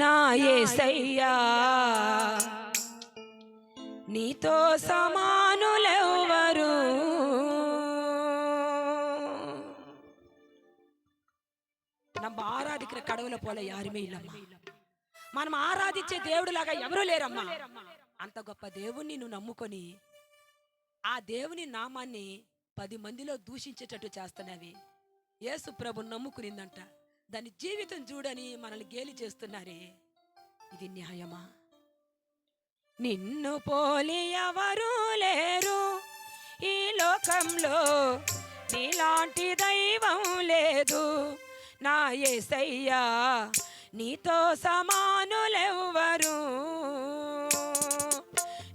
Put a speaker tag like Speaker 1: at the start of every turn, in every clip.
Speaker 1: నా యేసయ్యా నీతో సమానులెవ్వరు. நம்ம ஆராதிக்கிற கடவுளை போல யாருமே இல்லம்மா. మనం ఆరాధించే దేవుడిలాగా ఎవరూ లేరమ్మా. అంత గొప్ప దేవుణ్ణి నువ్వు నమ్ముకొని ఆ దేవుని నామాన్ని 10 మందిలో దూషించేటట్టు చేస్తున్నావి. యేసు ప్రభు నమ్ముకునిందంట, దాని జీవితం చూడని మనల్ని గేలి చేస్తున్నారే, ఇది న్యాయమా? నిన్ను పోలి ఎవరూ లేరు ఈ లోకంలో, నీలాంటి దైవం లేదు. నా యేసయ్యా నీతో సమానులెవ్వరు.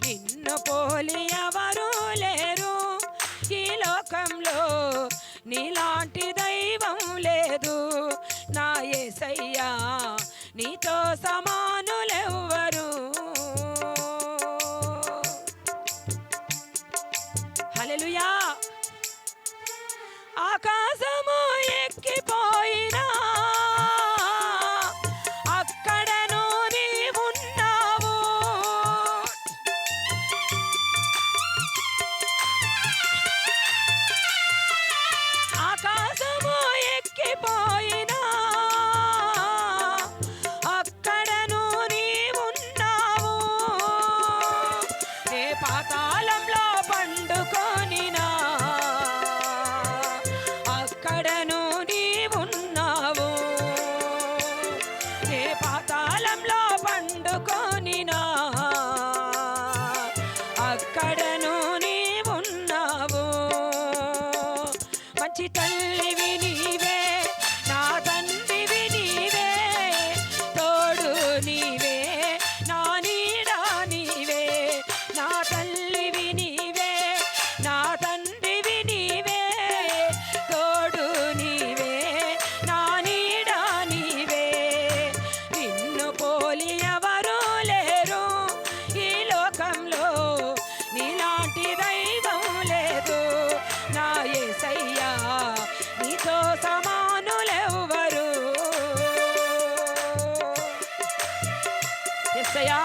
Speaker 1: నిన్ను పోలి ఎవరూ లేరు ఈ లోకంలో, నీలాంటి దైవం లేదు. నా యేసయ్యా నీతో సమానులెవ్వరు. హల్లెలూయా. ఆకాశము ఎక్కిపోయినా అక్కడను నీవున్నావు. ఆకాశము ఎక్కిపోయినా అక్కడను నీవున్నావు. ఏ పాతాళంలో పండుకొనినా అక్కడను నీవున్నావు. ఏ పాతాళంలో పండుకొనినా అక్కడను నీవున్నావు. మంచి తల్లివి నీవే, నా తండ్రివి నీవే, తోడు నీవే, నా నీడ నీవే. నా తల్లివి నీవే, నా తండ్రివి నీవే, తోడు నీవే, నా నీడ నీవే. నిన్ను పోలి ఎవరూ లేరు ఈ లోకంలో, నీలాంటి దైవం లేదు. నా యేసయ్యా నీతో సమానులెవ్వరు. యేసయ్యా